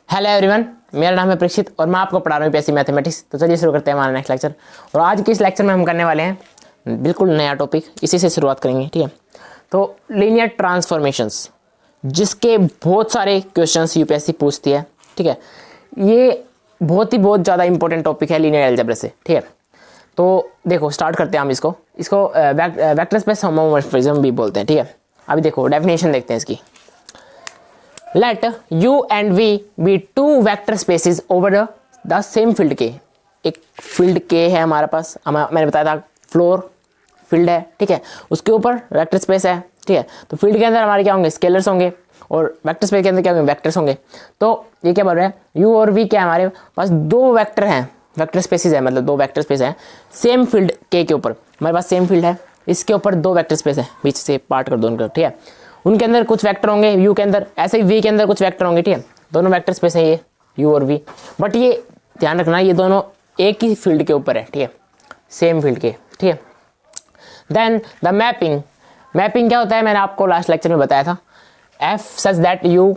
Hello everyone, मेरा नाम है परीक्षित और मैं आपको पढ़ा रहा हूँ यूपीएससी मैथमेटिक्स। तो चलिए शुरू करते हैं हमारा नेक्स्ट लेक्चर। और आज के इस लेक्चर में हम करने वाले हैं बिल्कुल नया टॉपिक, इसी से शुरुआत करेंगे। ठीक है, तो लीनियर ट्रांसफॉर्मेशंस, जिसके बहुत सारे क्वेश्चंस यूपीएससी पूछती है। ठीक है, ये बहुत ज़्यादा इंपॉर्टेंट टॉपिक है लीनियर अलजेब्रा से। ठीक है, तो देखो स्टार्ट करते हैं हम इसको वेक्टर स्पेस होमोमॉर्फिज्म भी बोलते हैं। ठीक है, अभी देखो डेफिनेशन देखते हैं इसकी। Let U and V be two vector spaces over the same field K। एक फील्ड K है हमारे पास, मैंने बताया था फ्लोर फील्ड है। ठीक है, उसके ऊपर वेक्टर स्पेस है। ठीक है, तो फील्ड के अंदर हमारे क्या होंगे, स्केलर्स होंगे, और वेक्टर स्पेस के अंदर क्या होंगे, वेक्टर्स होंगे। तो ये क्या बोल रहा है, U और V क्या है, हमारे पास दो वेक्टर हैं, वेक्टर स्पेसिस है, मतलब दो वेक्टर स्पेस है सेम फील्ड K के ऊपर। हमारे पास सेम फील्ड है, इसके ऊपर दो वेक्टर स्पेस है, बीच से पार्ट कर दो उनको। ठीक है, उनके अंदर कुछ वेक्टर होंगे U के अंदर, ऐसे ही V के अंदर कुछ वेक्टर होंगे। ठीक है, दोनों वेक्टर स्पेस हैं ये U और V, बट ये ध्यान रखना ये दोनों एक ही फील्ड के ऊपर है। ठीक है, सेम फील्ड के। ठीक है, देन द मैपिंग क्या होता है, मैंने आपको लास्ट लेक्चर में बताया था। F such that U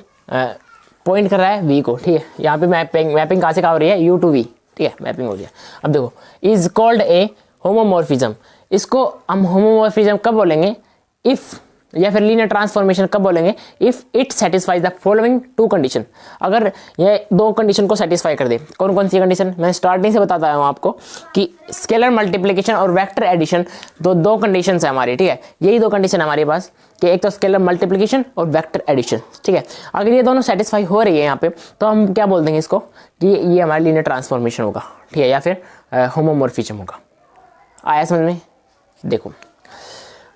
point कर रहा है V को। ठीक है, यहाँ पे मैपिंग कहाँ से कहाँ हो रही है, U टू V। ठीक है, मैपिंग हो रही है। अब देखो, इज कॉल्ड ए होमोमॉर्फिज्म। इसको हम होमोमॉर्फिज्म कब बोलेंगे, इफ, या फिर लीनियर ट्रांसफॉर्मेशन कब बोलेंगे, if it satisfies the following two condition. अगर ये दो कंडीशन को सेटिस्फाई कर दे। कौन कौन सी कंडीशन, मैं स्टार्टिंग से बताता आया हूँ आपको कि स्केलर मल्टीप्लिकेशन और वेक्टर एडिशन दो कंडीशन है हमारी। ठीक है, यही दो कंडीशन है हमारे पास कि एक तो स्केलर मल्टीप्लिकेशन और वेक्टर एडिशन। ठीक है, अगर ये दोनों सेटिस्फाई हो रही है यहाँ पे, तो हम क्या बोल देंगे इसको कि ये हमारा लीनियर ट्रांसफॉर्मेशन होगा। ठीक है, या फिर होमोमॉर्फिज्म होगा। आया समझ में। देखो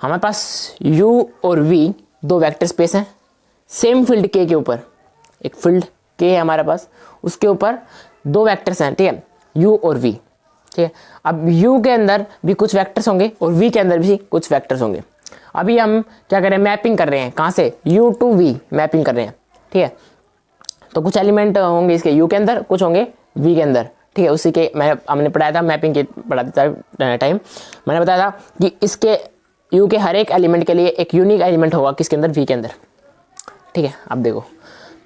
हमारे पास U और V दो वेक्टर स्पेस हैं सेम फील्ड K के ऊपर। एक फील्ड K है हमारे पास, उसके ऊपर दो वेक्टर्स हैं। ठीक है, U और V। ठीक है, अब U के अंदर भी कुछ वेक्टर्स होंगे और V के अंदर भी कुछ वेक्टर्स होंगे। अभी हम क्या कर रहे हैं, मैपिंग कर रहे हैं, कहाँ से, U टू V मैपिंग कर रहे हैं। ठीक है, तो कुछ एलिमेंट होंगे इसके U के अंदर, कुछ होंगे V के अंदर। ठीक है, उसी के हमने पढ़ाया था, मैपिंग के पढ़ाते टाइम मैंने बताया था कि इसके U के हर एक एलिमेंट के लिए एक यूनिक एलिमेंट होगा किसके अंदर, V के अंदर। ठीक है, अब देखो,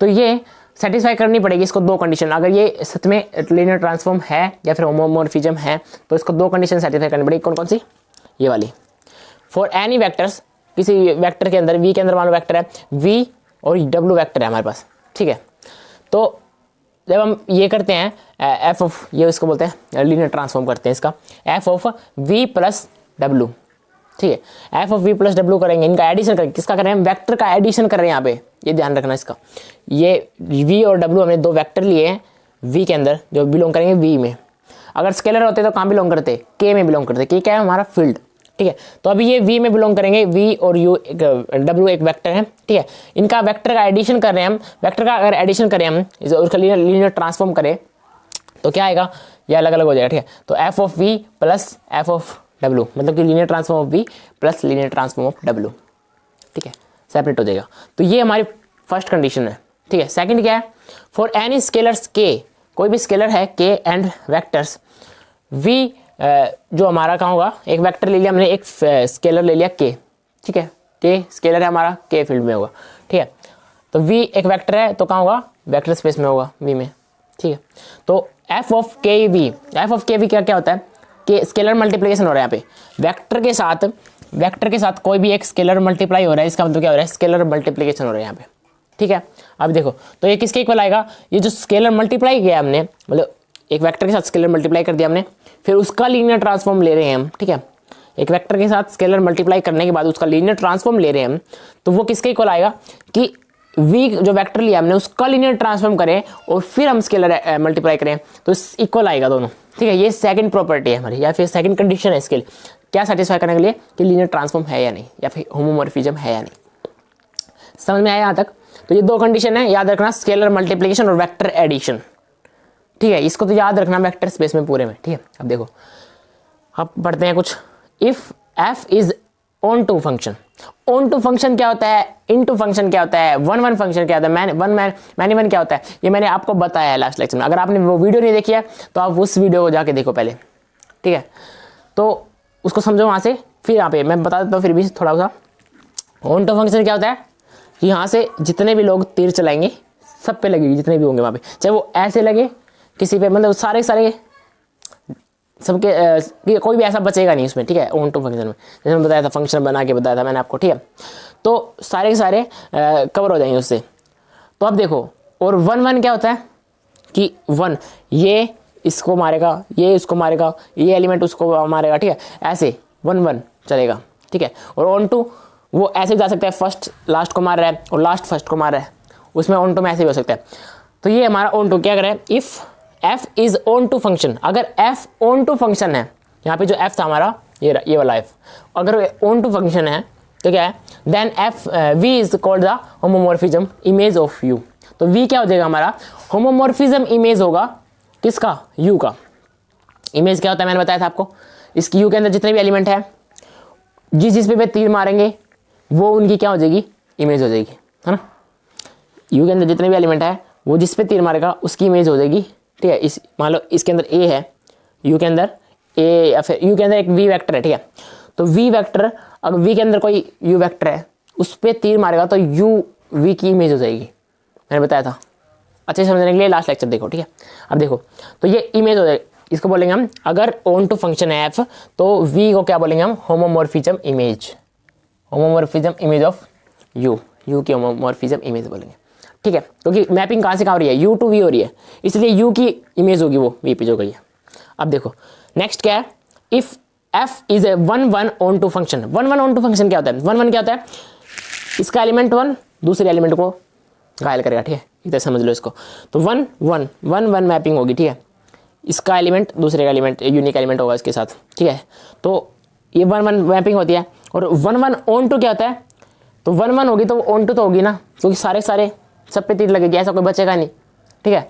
तो ये सेटिस्फाई करनी पड़ेगी इसको दो कंडीशन। अगर ये सच में लीनियर ट्रांसफॉर्म है या फिर होमोमॉर्फिज्म है, तो इसको दो कंडीशन सेटिस्फाई करनी पड़ेगी। कौन कौन सी, ये वाली। फॉर एनी वेक्टर्स, किसी वेक्टर के अंदर, V के अंदर मान लो वेक्टर है V और W वेक्टर है हमारे पास। ठीक है, तो जब हम ये करते हैं एफ ऑफ, ये इसको बोलते हैं लीनियर ट्रांसफॉर्म करते हैं इसका, F of V plus W। ठीक है, F of V plus W करेंगे, इनका एडिशन करेंगे। किसका कर रहे हैं, वेक्टर का एडिशन कर रहे हैं यहाँ पे, ये ध्यान रखना इसका। ये V और W हमने दो वेक्टर लिए हैं V के अंदर जो बिलोंग करेंगे V में। अगर स्केलर होते तो कहाँ बिलोंग करते, K में बिलोंग करते। K क्या है, हमारा फील्ड। ठीक है, तो अभी ये V में बिलोंग करेंगे, V और W एक वेक्टर है। ठीक है, इनका वेक्टर का एडिशन कर रहे हैं हम। वेक्टर का अगर एडिशन करें हम, उसका लीनियर ट्रांसफॉर्म करें तो क्या आएगा, ये अलग अलग हो जाएगा। ठीक है, तो F of V plus F of W, मतलब कि linear transform of V plus linear transform of W। ठीक है, सेपरेट हो जाएगा। तो ये हमारी फर्स्ट कंडीशन है। ठीक है, सेकंड क्या है, फॉर एनी स्केलर्स K, कोई भी स्केलर है K एंड वेक्टर्स V, जो हमारा कहाँ होगा, एक वेक्टर ले लिया हमने, एक स्केलर ले लिया K। ठीक है, K स्केलर है हमारा, K फील्ड में होगा। ठीक है, तो V एक वेक्टर है तो कहाँ होगा, वेक्टर स्पेस में होगा, V में। ठीक है, तो F of KV, F of KV क्या क्या होता है कि स्केलर मल्टीप्लिकेशन हो रहा है यहाँ पे, वेक्टर के साथ कोई भी एक स्केलर मल्टीप्लाई हो रहा है, इसका मतलब क्या हो रहा है, स्केलर मल्टीप्लिकेशन हो रहा है यहाँ पे। ठीक है, अब देखो, तो ये किसके इक्वल आएगा, ये जो स्केलर मल्टीप्लाई किया हमने, मतलब एक वेक्टर के साथ स्केलर मल्टीप्लाई कर दिया हमने, फिर उसका लीनियर ट्रांसफॉर्म ले रहे हैं हम। ठीक है, एक वेक्टर के साथ स्केलर मल्टीप्लाई करने के बाद उसका लीनियर ट्रांसफॉर्म ले रहे हैं हम, तो वो किसके इक्वल आएगा कि V जो वेक्टर लिया हमने उसका लीनियर ट्रांसफॉर्म करें और फिर हम स्केलर मल्टीप्लाई करें तो इक्वल आएगा दोनों। ठीक है, ये सेकंड प्रॉपर्टी है हमारी, या फिर सेकंड कंडीशन है इसके लिए, क्या सेटिस्फाई करने के लिए कि लीनियर ट्रांसफॉर्म है या नहीं, या फिर होमोमॉर्फिज्म है या नहीं। समझ में आया यहाँ तक। तो ये दो कंडीशन है, याद रखना, स्केलर मल्टीप्लिकेशन और वेक्टर एडिशन। ठीक है, इसको तो याद रखना वेक्टर स्पेस में पूरे में। ठीक है, अब देखो, अब पढ़ते हैं कुछ। If F is onto function, onto function क्या होता है, इन टू फंक्शन क्या होता है, वन वन फंक्शन क्या होता है, मैनी वन क्या होता है, ये मैंने आपको बताया है लास्ट लेक्चर में। अगर आपने वो वीडियो नहीं देखी है तो आप उस वीडियो को जाके देखो पहले। ठीक है, तो उसको समझो वहाँ से, फिर यहाँ पे मैं बता देता हूँ फिर भी थोड़ा सा। ऑन टू फंक्शन क्या होता है, यहाँ से जितने भी लोग तीर चलाएंगे सब पे लगेगी, जितने भी होंगे वहाँ पे, चाहे वो ऐसे लगे किसी पे, मतलब सारे सारे सबके कोई भी ऐसा बचेगा नहीं उसमें, ठीक है। ऑन टू फंक्शन में जैसे मैंने बताया था, फंक्शन बना के बताया था मैंने आपको, ठीक है। तो सारे के सारे कवर हो जाएंगे उससे। तो अब देखो, और 1 1 क्या होता है कि 1 ये इसको मारेगा, ये इसको मारेगा, ये एलिमेंट उसको मारेगा, ठीक है, ऐसे 1 1 चलेगा, ठीक है। और ऑन टू वो ऐसे जा सकता है, फर्स्ट लास्ट को मार रहा है और लास्ट फर्स्ट को मार रहा है, उसमें ऑन टू में ऐसे भी हो सकता है। तो ये हमारा ऑन टू क्या करे, if f is onto function, अगर f ऑन टू फंक्शन है, यहाँ पे जो f था हमारा ये वाला f, अगर ऑन टू फंक्शन है तो क्या है, then v is called the homomorphism image of u। तो v क्या हो जाएगा हमारा, होमोमॉर्फिज्म इमेज होगा किसका, u का। इमेज क्या होता है मैंने बताया था आपको, इसकी u के अंदर जितने भी एलिमेंट है, जिस पे तीर मारेंगे वो उनकी क्या हो जाएगी, इमेज हो जाएगी, है ना। u के अंदर जितने भी एलिमेंट है वो जिस पे तीर मारेगा उसकी इमेज हो जाएगी, ठीक है। इस मान लो इसके अंदर a है, u के अंदर a या फिर u के अंदर एक v वेक्टर है, ठीक है। तो v वेक्टर, अगर v के अंदर कोई u वेक्टर है उस पर तीर मारेगा तो u v की इमेज हो जाएगी, मैंने बताया था। अच्छे से समझने के लिए लास्ट लेक्चर देखो, ठीक है। अब देखो, तो ये इमेज हो जाएगी, इसको बोलेंगे हम, अगर ऑन टू फंक्शन है f तो v को क्या बोलेंगे हम, homomorphism image, homomorphism image of u, u की होमोमॉर्फिज्म इमेज बोलेंगे, ठीक है। क्योंकि मैपिंग कहाँ से कहाँ हो रही है, u टू v हो रही है, इसलिए u की इमेज होगी वो v पे जो गई है। अब देखो नेक्स्ट क्या है, if f is a 1 1 onto function. 1 1 onto function क्या होता है, 1 1 क्या होता है, इसका एलिमेंट 1 दूसरे एलिमेंट को घायल करेगा, ठीक है, इधर समझ लो इसको। तो 1 1 1 1 मैपिंग होगी, ठीक है, इसका एलिमेंट दूसरे का एलिमेंट यूनिक एलिमेंट होगा इसके साथ, ठीक है। तो ये 1 1 मैपिंग होती है। और 1 1 ऑन टू क्या होता है, तो 1 1 होगी तो ऑन टू तो होगी ना, क्योंकि सारे सारे सब पे तीर लगेगी, ऐसा कोई बचेगा नहीं, ठीक है।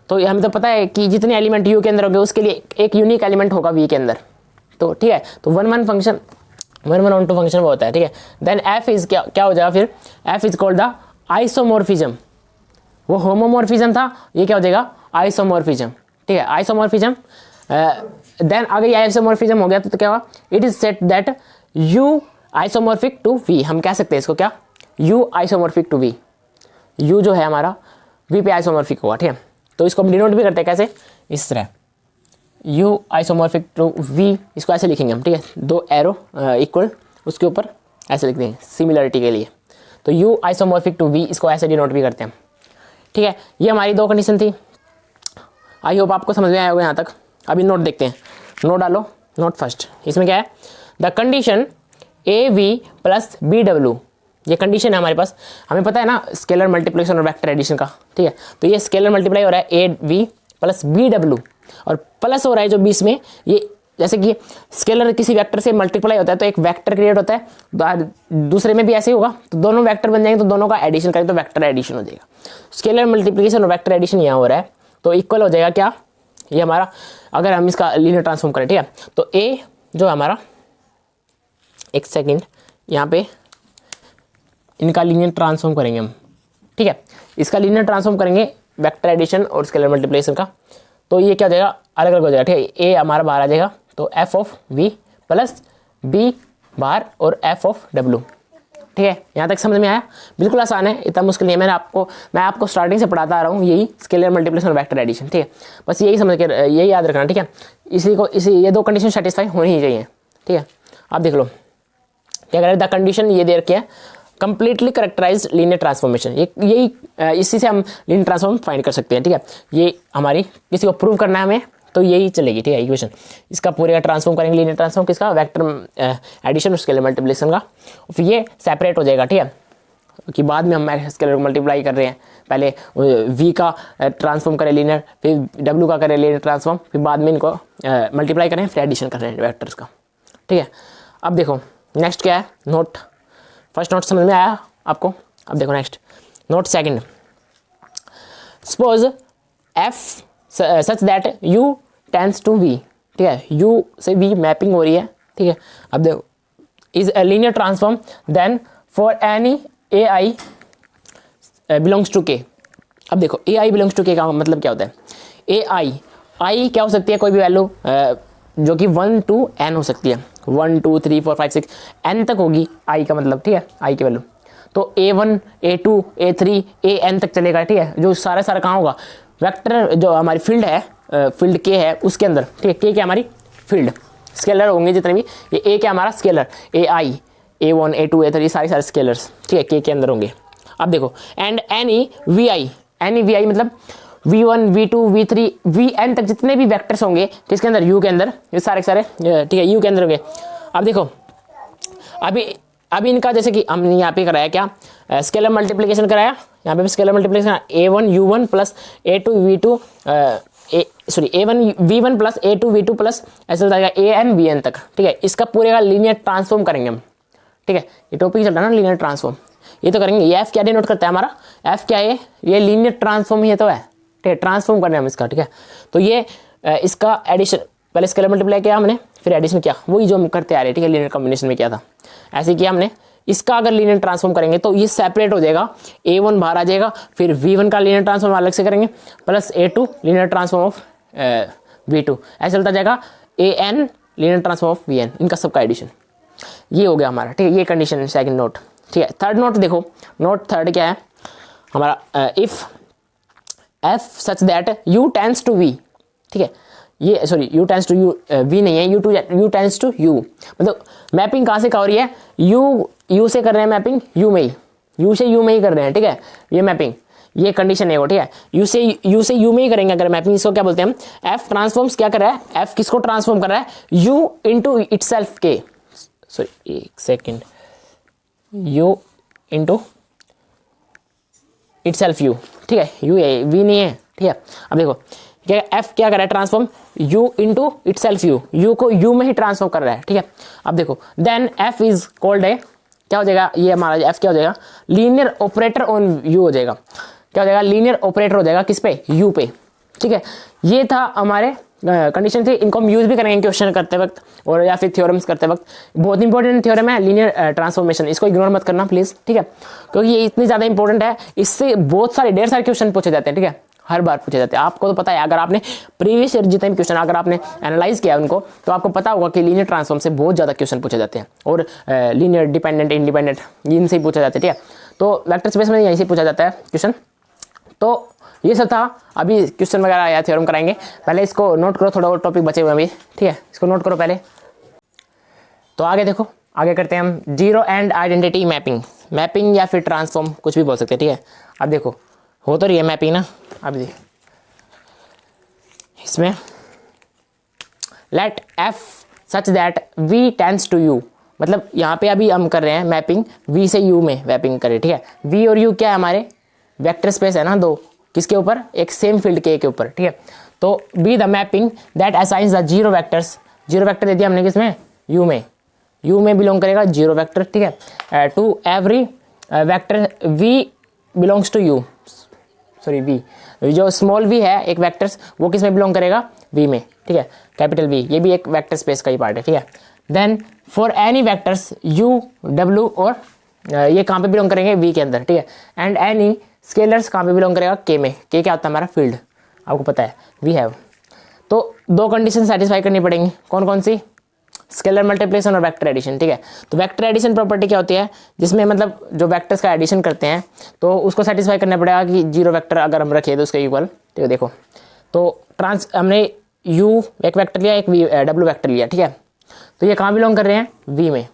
तो हमें तो पता है कि जितने एलिमेंट u के अंदर होंगे उसके लिए एक यूनिक एलिमेंट होगा v के अंदर, तो ठीक है। तो 1 1 फंक्शन, 1 1 ऑन टू फंक्शन वो होता है, ठीक है। देन f इज क्या हो जाएगा फिर, f is called the isomorphism. वो होमोमॉर्फिज्म था, ये क्या हो जाएगा, आइसोमॉर्फिज्म, ठीक है, आइसोमॉर्फिज्म। देन अगर ये आइसोमॉर्फिज्म हो गया तो क्या होगा, it is set that u isomorphic to v। हम कह सकते हैं इसको क्या, u isomorphic to v, u जो है हमारा v पे आइसोमॉर्फिक होगा, ठीक है। तो इसको हम डिनोट भी करते हैं कैसे, इस तरह, u आइसोमॉर्फिक टू v, इसको ऐसे लिखेंगे हम, ठीक है, दो एरो इक्वल उसके ऊपर ऐसे लिख देंगे सिमिलरिटी के लिए। तो u आइसोमॉर्फिक टू v, इसको ऐसे डिनोट भी करते हैं, ठीक है। ये हमारी दो कंडीशन थी, आई होप आपको समझ में आया होगा यहाँ तक। अभी नोट देखते हैं, नोट डालो, नोट फर्स्ट, इसमें क्या है, the condition av plus bw, ये कंडीशन है हमारे पास। हमें पता है ना स्केलर मल्टीप्लिकेशन और वेक्टर एडिशन का, ठीक है। तो ये स्केलर मल्टीप्लाई हो रहा है av प्लस bw, और प्लस हो रहा है जो बीच में, ये जैसे कि स्केलर किसी वेक्टर से मल्टीप्लाई होता है तो एक वेक्टर क्रिएट होता है, दूसरे में भी ऐसे ही होगा, तो दोनों वेक्टर बन जाएंगे, तो दोनों का एडिशन करें तो वेक्टर एडिशन हो जाएगा। स्केलर मल्टीप्लिकेशन और वेक्टर एडिशन यहाँ हो रहा है, तो इक्वल हो जाएगा क्या, ये हमारा, अगर हम इसका लीनियर ट्रांसफॉर्म करें, ठीक है, तो a जो हमारा, एक सेकेंड, यहाँ पे इनका लीनियर ट्रांसफॉर्म करेंगे हम, ठीक है, इसका लीनियर ट्रांसफॉर्म करेंगे वेक्टर एडिशन और स्केलर मल्टीप्लिकेशन का, तो ये क्या हो जाएगा, अलग अलग हो जाएगा, ठीक है। a हमारा बाहर आ जाएगा, तो f of v plus b बाहर और f ऑफ w, ठीक है। यहाँ तक समझ में आया, बिल्कुल आसान है, इतना मुश्किल नहीं है। मैं आपको स्टार्टिंग से पढ़ाता आ रहा हूँ, यही स्केलर मल्टीप्लिकेशन और वेक्टर एडिशन, ठीक है। बस यही समझ के, यही याद रखना, ठीक है। ये दो कंडीशन सेटिस्फाई होनी ही चाहिए, ठीक है। आप देख लो क्या करें, द कंडीशन ये दे रखी है, कंप्लीटली करेक्टराइज्ड लीनियर ट्रांसफॉर्मेशन, यही इसी से हम लीनियर ट्रांसफॉर्म फाइंड कर सकते हैं, ठीक है। ये हमारी किसी को प्रूव करना है हमें, तो यही चलेगी, ठीक है, इक्वेशन। इसका पूरे का ट्रांसफॉर्म करेंगे, लीनियर ट्रांसफॉर्म किसका, वेक्टर एडिशन और स्केलर मल्टीप्लिकेशन का, फिर ये सेपरेट हो जाएगा, ठीक है, कि बाद में हम स्केलर मल्टीप्लाई कर रहे हैं, पहले v का ट्रांसफॉर्म करें लीनियर, फिर w का करें लीनियर ट्रांसफॉर्म, फिर बाद में इनको मल्टीप्लाई करें, फिर एडिशन कर रहे हैं वेक्टर्स का, ठीक है। अब देखो नेक्स्ट क्या है, नोट फर्स्ट नोट समझ में आया आपको। अब देखो next note second, suppose f such that u tends to v, ठीक है, u से v मैपिंग हो रही है, ठीक है। अब देखो is a linear transform then for any ai belongs to k। अब देखो ai बिलोंग्स टू k का मतलब क्या होता है, ai क्या हो सकती है, कोई भी वैल्यू जो कि 1 to n हो सकती है, 1 2 3 4 5 6 n तक होगी i का मतलब, ठीक है, i की वैल्यू। तो A1 A2 A3 AN तक चलेगा, ठीक है। जो सारा कहाँ होगा, वेक्टर जो हमारी फील्ड है, फील्ड के है उसके अंदर, ठीक है। के क्या हमारी फील्ड, स्केलर होंगे जितने भी, ये ए क्या हमारा scalar, AI A1 A2 A3 सारे स्केलर्स, ठीक है, के अंदर होंगे। अब देखो एंड एनी VI मतलब V1 V2 V3 VN तक जितने भी वेक्टर्स होंगे किसके अंदर, U के अंदर, ये सारे ठीक है U के अंदर होंगे। अब देखो अभी इनका जैसे कि हमने यहाँ पे कराया क्या, स्केलर मल्टीप्लिकेशन कराया, यहाँ पे scalar multiplication A1 U1 plus A2 V2 A1 V1 plus A2 V2 plus ऐसा जाएगा AN VN तक, ठीक है। इसका पूरे का लीनियर ट्रांसफॉर्म करेंगे हम, ठीक है। ये टॉपिक चल रहा है ना लीनियर ट्रांसफॉर्म, ये तो करेंगे। ये F क्या डिनोट करता है हमारा, F क्या है, ये लीनियर ट्रांसफॉर्म ही है तो है, ठीक है। ट्रांसफॉर्म करना है हम इसका, ठीक है। तो ये इसका एडिशन, पहले स्केलर मल्टीप्लाई किया हमने, फिर एडिशन किया, वही जो हम करते आ रहे हैं, ठीक है। लीनियर कॉम्बिनेशन में किया था, ऐसे किया हमने। इसका अगर लीनियर ट्रांसफॉर्म करेंगे तो ये सेपरेट हो जाएगा, A1 बाहर आ जाएगा, फिर V1 का लीनियर ट्रांसफॉर्म अलग से करेंगे, plus A2 linear transform of V2, ऐसे चलता जाएगा AN linear transform of VN, इनका सबका एडिशन। ये हो गया हमारा, ठीक है। ये कंडीशन सेकंड नोट, ठीक है। थर्ड नोट देखो, नोट थर्ड क्या है हमारा, if F such that U tends to V, ठीक है। ये sorry U tends to U, V नहीं है, U टेंस टू U, मतलब मैपिंग कहाँ से हो रही है, U से कर रहे हैं मैपिंग, U में ही, U से U में ही कर रहे हैं, ठीक है। ये मैपिंग, ये कंडीशन है वो, ठीक है। U से U में ही करेंगे अगर मैपिंग, इसको क्या बोलते हैं हम, F ट्रांसफॉर्म्स क्या कर रहा है, F किसको ट्रांसफॉर्म कर रहा है, U इंटू इटसेल्फ के, सॉरी एक second, U into itself U, ठीक है। U है, V नहीं है, ठीक है। अब देखो क्या F क्या कर रहा है, transform U into itself U को U में ही ट्रांसफॉर्म कर रहा है, ठीक है। अब देखो देन F इज कॉल्ड है, क्या हो जाएगा ये हमारा F क्या हो जाएगा, लीनियर ऑपरेटर ऑन U हो जाएगा, क्या हो जाएगा, लीनियर ऑपरेटर हो जाएगा किस पे, U पे, ठीक है। ये था हमारे कंडीशन थी, इनको हम यूज भी करेंगे क्वेश्चन करते वक्त और या फिर थ्योरम्स करते वक्त। बहुत इंपॉर्टेंट थ्योरम है लीनियर ट्रांसफॉर्मेशन, इसको इग्नोर मत करना प्लीज, ठीक है, क्योंकि ये इतनी ज्यादा इंपॉर्टेंट है, इससे बहुत सारे ढेर सारे क्वेश्चन पूछे जाते हैं, ठीक है। हर बार पूछे जाते हैं, आपको तो पता है, अगर आपने प्रीवियस ईयर जितने भी क्वेश्चन अगर आपने एनालाइज किया उनको, तो आपको पता होगा कि लीनियर ट्रांसफॉर्म से बहुत ज़्यादा क्वेश्चन पूछे जाते हैं, और लीनियर डिपेंडेंट इंडिपेंडेंट इनसे ही पूछे जाते हैं, ठीक है। तो वेक्टर स्पेस में यहीं से पूछा जाता है क्वेश्चन। तो ये सब था, अभी क्वेश्चन वगैरह या थ्योरम कराएंगे, पहले इसको नोट करो, थोड़ा और टॉपिक बचे हुए अभी, ठीक है, इसको नोट करो पहले। तो आगे देखो, आगे करते हैं हम जीरो एंड आइडेंटिटी मैपिंग या फिर ट्रांसफॉर्म, कुछ भी बोल सकते हैं, ठीक है। अब देखो हो तो रही है मैपिंग ना, अब इसमें let F such that V tends to U, मतलब यहाँ पे अभी हम कर रहे हैं मैपिंग V से U में मैपिंग करें, ठीक है। V और U क्या है, हमारे वेक्टर स्पेस है ना दो, किसके ऊपर, एक सेम फील्ड के ऊपर, ठीक है। तो be the mapping that assigns the zero vectors, zero vector दे दिया हमने किसमें, U में बिलोंग करेगा जीरो वेक्टर, ठीक है, to every vector V belongs to U, sorry V, जो स्मॉल v है एक वेक्टर्स, वो किस में बिलोंग करेगा, V में, ठीक है, कैपिटल V, ये भी एक वेक्टर स्पेस का ही पार्ट है, ठीक है। Then for any vectors U W, और ये कहाँ पे बिलोंग करेंगे, V के अंदर, ठीक है। एंड एनी स्केलर्स कहाँ पे बिलोंग करेगा, K में, K क्या होता है हमारा फील्ड, आपको पता है, वी हैव। तो दो कंडीशन सेटिस्फाई करनी पड़ेंगी, कौन कौन सी, स्केलर मल्टीप्लिकेशन और वेक्टर एडिशन, ठीक है। तो वेक्टर एडिशन प्रॉपर्टी क्या होती है, जिसमें मतलब जो वेक्टर्स का एडिशन करते हैं तो उसको सेटिस्फाई करना पड़ेगा कि जीरो वेक्टर अगर हम रखें तो उसका इक्वल, ठीक है। देखो तो हमने U एक वेक्टर लिया, एक W वेक्टर लिया, ठीक है। तो ये कहाँ बिलोंग कर रहे हैं, V में,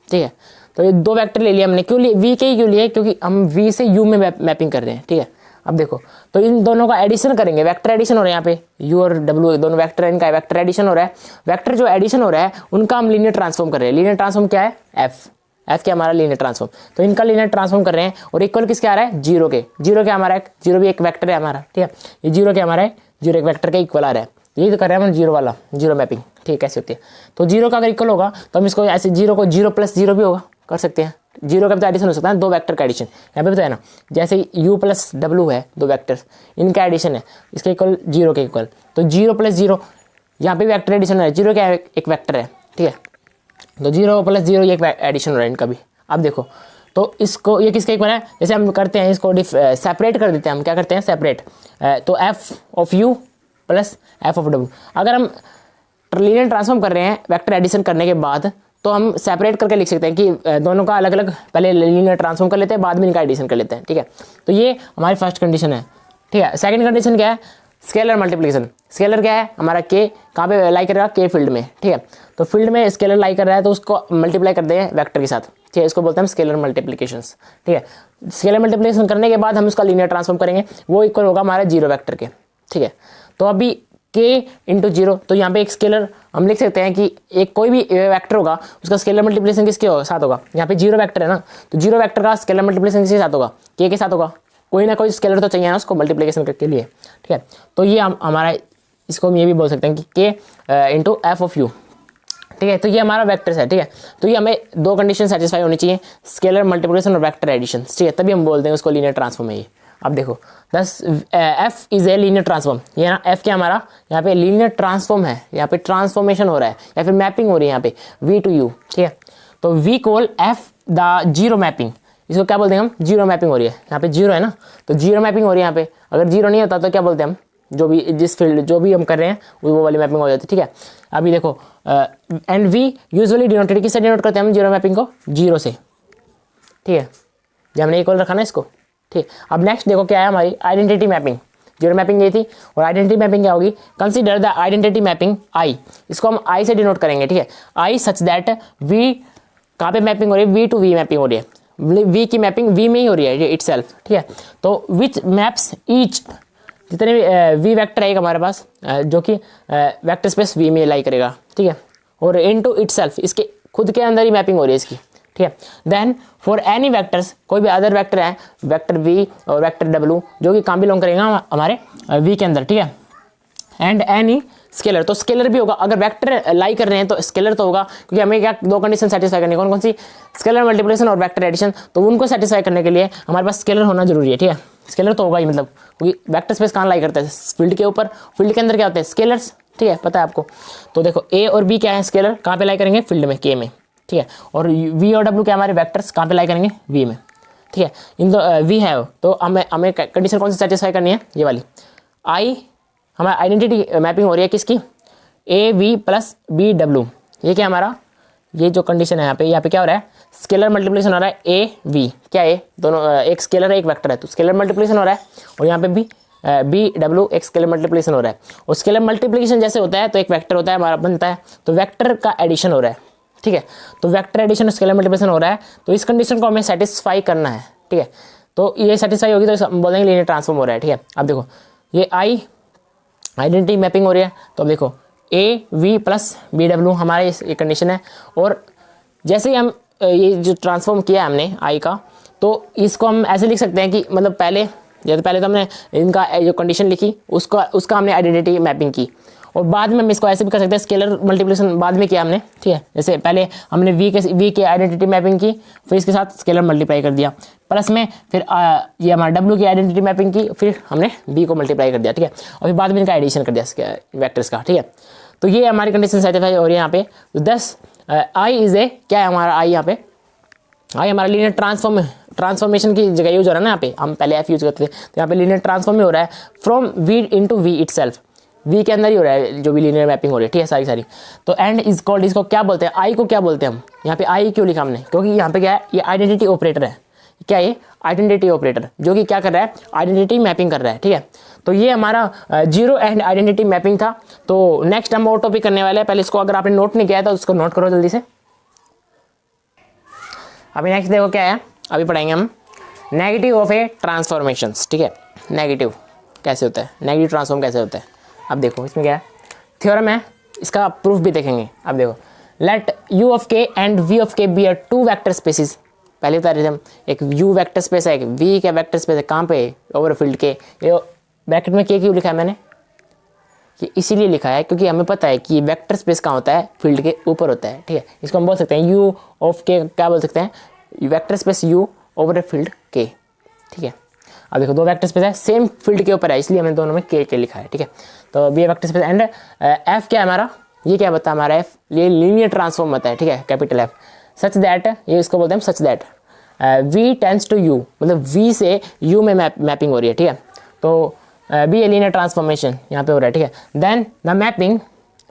ठीक है। तो ये दो वेक्टर ले लिया हमने, क्यों लिए V के ही क्यों लिए, क्योंकि हम V से U में मैपिंग कर रहे हैं, ठीक है। अब देखो तो इन दोनों का एडिशन करेंगे, वेक्टर एडिशन हो रहा है यहाँ पे, U और W दोनों वेक्टर है, इनका वेक्टर एडिशन हो रहा है। वेक्टर जो एडिशन हो रहा है उनका हम लीनियर ट्रांसफॉर्म कर रहे हैं, लीनियर ट्रांसफॉर्म क्या है, F क्या हमारा लीनियर ट्रांसफॉर्म, तो इनका लीनियर ट्रांसफॉर्म कर रहे हैं, और इक्वल किसके आ रहा है, जीरो के, जीरो क्या हमारा है, जीरो भी एक वेक्टर है हमारा, ठीक है। ये जीरो क्या हमारा है, जीरो एक वेक्टर के इक्वल आ रहा है, यही तो कर रहे हैं हम जीरो वाला, जीरो मैपिंग, ठीक है। कैसे होती है, तो जीरो का अगर इक्वल होगा तो हम इसको ऐसे जीरो को जीरो प्लस जीरो भी होगा कर सकते हैं, जीरो का भी तो एडिशन हो सकता है, दो वेक्टर का एडिशन यहाँ पे भी तो है ना, जैसे U प्लस W है दो वेक्टर्स, इनका एडिशन है, इसके इक्वल जीरो के इक्वल, तो जीरो प्लस जीरो यहाँ पे भी वेक्टर एडिशन है, जीरो क्या एक वेक्टर है, ठीक है। तो जीरो प्लस जीरो ये एक एडिशन हो रहा है इनका भी। अब देखो तो इसको ये किसके इक्वल है, जैसे हम करते हैं इसको सेपरेट कर देते हैं, हम क्या करते हैं सेपरेट, तो F of U plus F of W, अगर हम लीनियर ट्रांसफॉर्म कर रहे हैं वेक्टर एडिशन करने के बाद, तो हम सेपरेट करके लिख सकते हैं कि दोनों का अलग अलग पहले लीनियर ट्रांसफॉर्म कर लेते हैं, बाद में इनका एडिशन कर लेते हैं, ठीक है। तो ये हमारी फर्स्ट कंडीशन है, ठीक है। सेकंड कंडीशन क्या है, स्केलर मल्टीप्लिकेशन। स्केलर क्या है हमारा, के कहाँ पे लाई करेगा, के फील्ड में, ठीक है। तो फील्ड में स्केलर लाई कर रहा है तो उसको मल्टीप्लाई कर देंगे वेक्टर के साथ, ठीक है। इसको बोलते हैं हम स्केलर मल्टीप्लिकेशन, ठीक है। स्केलर मल्टीप्लिकेशन करने के बाद हम उसका लीनियर ट्रांसफॉर्म करेंगे, वो इक्वल होगा हमारा जीरो वेक्टर के, ठीक है। तो अभी के इंटू जीरो, तो यहाँ पे एक स्केलर हम लिख सकते हैं कि एक कोई भी वेक्टर होगा उसका स्केलर मल्टीप्लिकेशन किसके साथ होगा, यहाँ पे जीरो वेक्टर है ना, तो जीरो वेक्टर का स्केलर मल्टीप्लिकेशन किसके साथ होगा, के साथ होगा। कोई ना कोई स्केलर तो चाहिए ना उसको मल्टीप्लिकेशन के लिए, ठीक है। तो ये हमारा, इसको हम ये भी बोल सकते हैं कि के इंटू एफ ऑफ यू, ठीक है। तो ये हमारा वेक्टर्स है, ठीक है। तो ये हमें दो कंडीशन सेटिस्फाई होनी चाहिए, स्केलर मल्टीप्लिकेशन और वेक्टर एडिशन, ठीक है, तभी हम बोलते हैं उसको लीनियर ट्रांसफॉर्म है ये। अब देखो दस F is a linear transform, ये ना एफ क्या हमारा यहाँ पे लीनियर ट्रांसफॉर्म है, यहाँ पे ट्रांसफॉर्मेशन हो रहा है या फिर मैपिंग हो रही है यहाँ पे वी टू यू, ठीक है। तो we call F the zero mapping, इसको क्या बोलते हैं हम, जीरो मैपिंग हो रही है, यहाँ पे जीरो है ना, तो जीरो मैपिंग हो रही है यहाँ पे। अगर जीरो नहीं होता तो क्या बोलते हैं हम, जो भी जिस फील्ड जो भी हम कर रहे हैं वो वाली मैपिंग हो जाती है, ठीक है। अभी देखो एंड वी यूजुअली डिनोटेड, किससे डिनोट करते हैं हम जीरो मैपिंग को, जीरो से, ठीक है। जब हमने इक्वल रखा ना इसको, ठीक। अब नेक्स्ट देखो क्या है हमारी आइडेंटिटी मैपिंग, जीरो मैपिंग ये थी, और आइडेंटिटी मैपिंग क्या होगी, कंसीडर द आइडेंटिटी मैपिंग आई, इसको हम आई से डिनोट करेंगे, ठीक है। आई सच दैट वी कहाँ पे मैपिंग हो रही है, वी टू वी मैपिंग हो रही है, वी की मैपिंग वी में ही हो रही है इटसेल्फ, ठीक है। तो विच मैप्स ईच, जितने भी वी वेक्टर है हमारे पास जो कि वेक्टर स्पेस वी में लाई करेगा, ठीक है, और इनटू इटसेल्फ, इसके खुद के अंदर ही मैपिंग हो रही है इसकी, ठीक है। देन फॉर एनी वेक्टर्स, कोई भी अदर वेक्टर है, वेक्टर वी और वेक्टर डब्ल्यू जो कि काम बिलोंग करेगा हमारे वी के अंदर, ठीक है। एंड एनी स्केलर, तो स्केलर भी होगा, अगर वेक्टर लाई कर रहे हैं तो स्केलर तो होगा, क्योंकि हमें क्या दो कंडीशन सेटिस्फाई करनी है, कौन कौन सी, स्केलर मल्टीप्लिकेशन और वेक्टर एडिशन। तो उनको सेटिस्फाई करने के लिए हमारे पास स्केलर होना जरूरी है, ठीक है। स्केलर तो होगा ही, मतलब क्योंकि वेक्टर स्पेस कहाँ लाई करते हैं, फील्ड के ऊपर, फील्ड के अंदर क्या होते हैं स्केलर्स, ठीक है, पता है आपको। तो देखो ए और बी क्या है, स्केलर कहाँ पे लाई करेंगे, फील्ड में, के में, ठीक है। और वी और डब्ल्यू क्या हमारे वेक्टर्स कहाँ पे लाई करेंगे, वी में, ठीक है। इन दो वी है, तो हमें कंडीशन कौन सी सेटिस्फाई करनी है, ये वाली। आई हमारा आइडेंटिटी मैपिंग हो रही है किसकी, A V plus B W, ये क्या हमारा, ये जो कंडीशन है यहाँ पे क्या हो रहा है, स्केलर मल्टीप्लिकेशन हो रहा है ए वी, क्या है दोनों, एक स्केलर है एक वेक्टर है, तो स्केलर मल्टीप्लिकेशन हो रहा है, और यहाँ पे भी बी डब्ल्यू एक स्केलर मल्टीप्लिकेशन हो रहा है। और स्केलर मल्टीप्लिकेशन जैसे होता है तो एक वेक्टर होता है हमारा बनता है, तो वेक्टर का एडिशन हो रहा है, ठीक है। तो वेक्टर एडिशन और स्केलर मल्टीप्लिकेशन हो रहा है, तो इस कंडीशन को हमें सेटिस्फाई करना है, ठीक है। तो ये सेटिस्फाई होगी तो हम बोलेंगे लीनियर ट्रांसफॉर्म हो रहा है, ठीक है। अब देखो ये आई आइडेंटिटी मैपिंग हो रही है, तो अब देखो A V plus B W हमारे ये कंडीशन है, और जैसे ही हम ये जो ट्रांसफॉर्म किया हमने आई का, तो इसको हम ऐसे लिख सकते हैं कि मतलब पहले तो हमने इनका जो कंडीशन लिखी उसका हमने आइडेंटिटी मैपिंग की, और बाद में हम इसको ऐसे भी कर सकते हैं, स्केलर मल्टीप्लिकेशन बाद में किया हमने, ठीक है। जैसे पहले हमने वी के आइडेंटिटी मैपिंग की, फिर इसके साथ स्केलर मल्टीप्लाई कर दिया, प्लस में फिर ये हमारा डब्ल्यू की आइडेंटिटी मैपिंग की, फिर हमने बी को मल्टीप्लाई कर दिया, ठीक है। और फिर बाद में इनका एडिशन कर दिया वेक्टर्स का, ठीक है। तो ये हमारी कंडीशन सेटिस्फाई हो रही है यहाँ पे। तो 10 आई इज ए, क्या है हमारा आई, यहाँ पे आई हमारा लीनियर ट्रांसफॉर्मेशन की जगह यूज हो रहा है ना, यहाँ पे हम पहले एफ यूज करते थे, तो यहाँ पे लीनियर ट्रांसफॉर्म हो रहा है from V into V itself, V के अंदर ही हो रहा है जो भी लीनियर मैपिंग हो रही है, ठीक है, सारी। तो एंड इज कॉल्ड, इसको क्या बोलते हैं, आई को क्या बोलते हैं हम, यहाँ पे आई क्यों लिखा हमने, क्योंकि यहाँ पे क्या है, ये आइडेंटिटी ऑपरेटर है, क्या ये आइडेंटिटी ऑपरेटर जो कि क्या कर रहा है, आइडेंटिटी मैपिंग कर रहा है, ठीक है। तो ये हमारा जीरो एंड आइडेंटिटी मैपिंग था। तो नेक्स्ट हम और टॉपिक करने वाले हैं, पहले इसको अगर आपने नोट नहीं किया है तो उसको नोट करो जल्दी से। अभी नेक्स्ट देखो क्या है, अभी पढ़ाएंगे हम नेगेटिव ऑफ ए ट्रांसफॉर्मेशंस, ठीक है। नेगेटिव कैसे होता है, नेगेटिव ट्रांसफॉर्म कैसे होता है। अब देखो इसमें क्या है, थ्योरम है, इसका प्रूफ भी देखेंगे। अब देखो let U of K and V of K be are two vector spaces, पहले बता रहे थे हम, एक यू वेक्टर स्पेस है, एक वी का वेक्टर स्पेस है, कहाँ पे, ओवर फील्ड के। ये ब्रैकेट में के क्यों लिखा है मैंने, कि इसीलिए लिखा है क्योंकि हमें पता है कि वेक्टर स्पेस कहाँ होता है, फील्ड के ऊपर होता है, ठीक है। इसको हम बोल सकते हैं यू ऑफ के, क्या बोल सकते हैं, vector space you over field के, ठीक है। अब देखो दो वेक्टर स्पेस है, सेम फील्ड के ऊपर है, इसलिए हमने दोनों में के लिखा है, ठीक है। तो B vector space and F क्या है हमारा, ये क्या बता हमारा एफ, ये लीनियर ट्रांसफॉर्म होता है, ठीक है, कैपिटल एफ, सच दैट, ये इसको बोलते हैं such that V tends to U, मतलब वी से यू में मैपिंग हो रही है, ठीक है। तो बी ए लीनियर ट्रांसफॉर्मेशन यहाँ पे हो रहा है, ठीक है। Then the mapping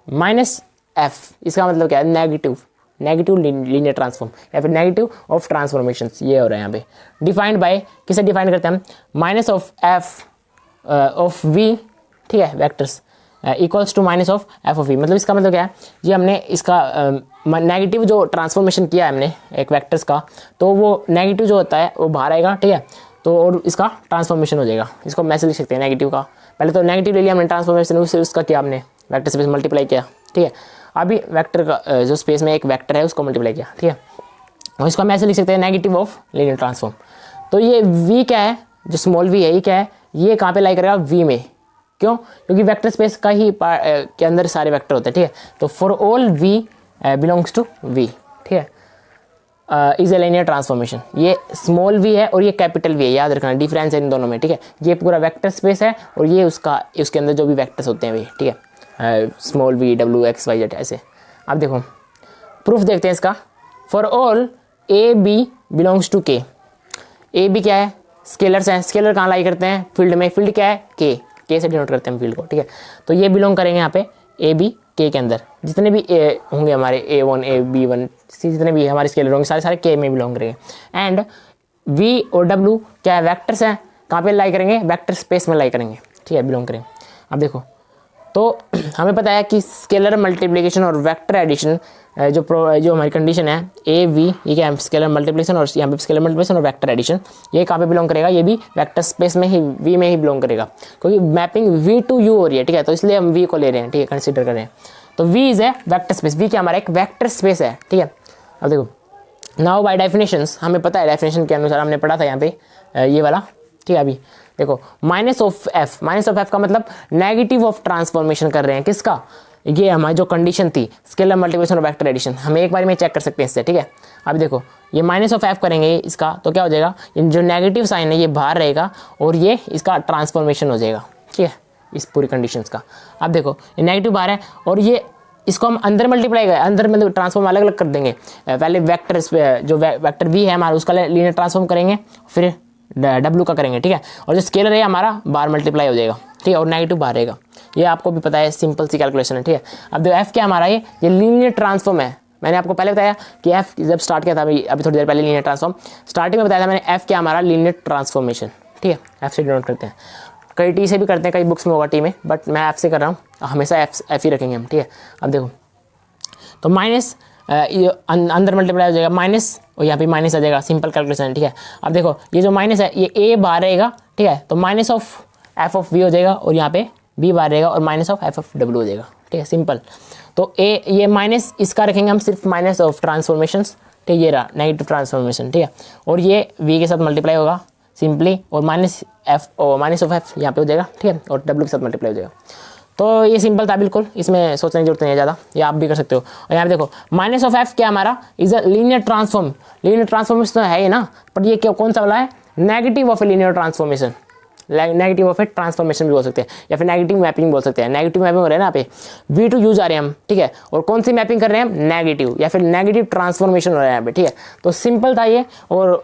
minus F, इसका मतलब क्या है, नेगेटिव, नेगेटिव लीनियर ट्रांसफॉर्म या फिर नेगेटिव ऑफ ट्रांसफॉर्मेशन, ये हो रहा है यहाँ पे। डिफाइंड बाय, किसे डिफाइन करते हैं हम, minus of F of V, ठीक है, vectors equals to minus of F of V. मतलब इसका मतलब क्या है, ये हमने इसका नेगेटिव जो ट्रांसफॉर्मेशन किया है हमने एक वेक्टर्स का, तो वो नेगेटिव जो होता है वो बाहर आएगा, ठीक है, तो और इसका ट्रांसफॉर्मेशन हो जाएगा। इसको हम ऐसे लिख सकते हैं नेगेटिव का, पहले तो नेगेटिव ले लिया हमने ट्रांसफॉर्मेशन, उससे उसका किया हमने वेक्टर स्पेस मल्टीप्लाई किया, ठीक है। अभी वेक्टर का जो स्पेस में एक वेक्टर है उसको मल्टीप्लाई किया, ठीक है, और इसको हम ऐसे लिख सकते हैं नेगेटिव ऑफ लीनियर ट्रांसफॉर्म। तो ये वी क्या है, जो स्मॉल वी है ये क्या है, ये कहाँ पे लाई करेगा, वी में। क्यों, क्योंकि वेक्टर स्पेस का ही के अंदर सारे वेक्टर होते हैं, ठीक है। तो for all V belongs to V, ठीक है, इज ए लीनियर ट्रांसफॉर्मेशन। ये स्मॉल वी है और ये कैपिटल वी है, याद रखना डिफरेंस है इन दोनों में, ठीक है। ये पूरा वेक्टर स्पेस है और ये उसका उसके अंदर जो भी वेक्टर्स होते हैं वे, ठीक है, small V W X Y Z ऐसे। अब देखो प्रूफ देखते हैं इसका। For all A B belongs to K, A B क्या है, स्केलर्स हैं, स्केलर कहाँ लाई करते हैं, फील्ड में, फील्ड क्या है, के से डिनोट करते हैं फील्ड को, ठीक है। तो ये बिलोंग करेंगे यहाँ पे ए बी के अंदर, जितने भी ए होंगे हमारे ए वन ए बी वन सी, जितने भी हमारे स्केलर होंगे सारे सारे के में बिलोंग करेंगे। एंड वी और डब्ल्यू क्या है, वेक्टर्स हैं, कहाँ पे लाई करेंगे, वेक्टर स्पेस में लाई करेंगे, ठीक है, बिलोंग करेंगे। अब देखो तो हमें पता है कि स्केलर मल्टीप्लिकेशन और वेक्टर एडिशन जो हमारी कंडीशन है ए वी, ये क्या है, स्केलर मल्टीप्लिकेशन और यहाँ पे स्केलर मल्टीप्लिकेशन और वेक्टर एडिशन, ये कहाँ पे बिलोंग करेगा, ये भी वेक्टर स्पेस में ही वी में ही बिलोंग करेगा, क्योंकि मैपिंग वी टू यू हो रही है, ठीक है, तो इसलिए हम वी को ले रहे हैं, ठीक है, कंसिडर कर रहे हैं। तो V is a vector space, V क्या हमारा एक वेक्टर स्पेस है, ठीक है। अब देखो नाउ बाय डेफिनेशंस, हमें पता है डेफिनेशन के अनुसार हमने पढ़ा था यहाँ पे ये वाला, ठीक है। अभी देखो माइनस ऑफ एफ का मतलब नेगेटिव ऑफ ट्रांसफॉर्मेशन कर रहे हैं, किसका, ये हमारी जो कंडीशन थी स्केलर मल्टीप्लिकेशन और वेक्टर एडिशन, हमें एक बार में चेक कर सकते हैं इससे, ठीक है। अब देखो ये माइनस ऑफ एफ करेंगे इसका, तो क्या हो जाएगा, जो नेगेटिव साइन है ये बाहर रहेगा और ये इसका ट्रांसफॉर्मेशन हो जाएगा, ठीक है, इस पूरी कंडीशंस का। अब देखो ये नेगेटिव बाहर है और ये इसको हम अंदर मल्टीप्लाई करें, अंदर मतलब ट्रांसफॉर्म अलग अलग कर देंगे। पहले वेक्टर जो वेक्टर वी है हमारा उसका लीनियर ट्रांसफॉर्म करेंगे, फिर डब्ल्यू का करेंगे, ठीक है, और जो स्केलर है हमारा बाहर मल्टीप्लाई हो जाएगा, ठीक है, और नेगेटिव बाहर रहेगा। ये आपको भी पता है, सिंपल सी कैलकुलेशन है, ठीक है। अब देखो एफ क्या हमारा, ये लीनियर ट्रांसफॉर्म है। मैंने आपको पहले बताया कि एफ जब स्टार्ट किया था अभी थोड़ी देर पहले लीनियर ट्रांसफॉर्म स्टार्टिंग में बताया था मैंने, एफ क्या हमारा लीनियर ट्रांसफॉर्मेशन, ठीक है, एफ से डिनोट करते हैं, कई टी से भी करते हैं, कई बुक्स में होगा टी में, बट मैं एफ से कर रहा हूँ, हमेशा एफ ही रखेंगे हम, ठीक है। अब देखो तो माइनस अंदर मल्टीप्लाई हो जाएगा माइनस, और यहाँ पे माइनस आ जाएगा, सिंपल कैलकुलेशन है, ठीक है। अब देखो ये जो माइनस है ये ए बाहर रहेगा, ठीक है, तो minus of F of V हो जाएगा और यहाँ पे बी बाहर रहेगा और minus of F of W हो जाएगा, ठीक है, सिंपल। तो ए ये माइनस इसका रखेंगे हम सिर्फ माइनस ऑफ ट्रांसफॉर्मेशन, ठीक है, ये रहा नेगेटिव ट्रांसफॉर्मेशन, ठीक है, और ये वी के साथ मल्टीप्लाई होगा सिंपली, और माइनस ऑफ एफ यहाँ पे हो जाएगा, ठीक है, और डब्ल्यू के साथ मल्टीप्लाई हो जाएगा। तो ये सिंपल था बिल्कुल, इसमें सोचने की जरूरत नहीं है ज़्यादा, ये आप भी कर सकते हो। और यहाँ पे देखो माइनस ऑफ एफ क्या हमारा is a linear transform, linear transformation तो है ही ना, पर ये क्या कौन सा वाला है, negative of A linear transformation, negative of A transformation भी बोल सकते हैं या फिर नेगेटिव मैपिंग बोल सकते हैं। नेगेटिव मैपिंग हो रहा है ना यहाँ पे, वी टू यू जा रहे हैं हम, ठीक है, और कौन सी मैपिंग कर रहे हैं हम, नेगेटिव या फिर नेगेटिव ट्रांसफॉर्मेशन हो रहा है यहाँ पे, ठीक है। तो सिंपल था ये, और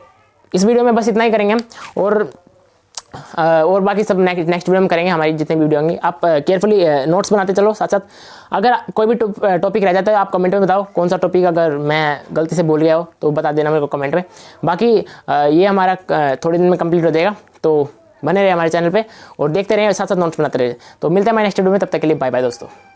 इस वीडियो में बस इतना ही करेंगे हम, और बाकी सब नेक्स्ट वीडियो में करेंगे, हमारी जितनी वीडियो होंगी। आप केयरफुली नोट्स बनाते चलो साथ साथ। अगर कोई भी टॉपिक रह जाता है आप कमेंट में बताओ कौन सा टॉपिक, अगर मैं गलती से बोल गया हो तो बता देना मेरे को कमेंट में। बाकी ये हमारा थोड़े दिन में कंप्लीट हो जाएगा, तो बने रहे हमारे चैनल पे और देखते रहे, साथ साथ नोट्स बनाते रहे। तो मिलते हैं हमारे नेक्स्ट वीडियो में, तब तक के लिए बाय बाय दोस्तों।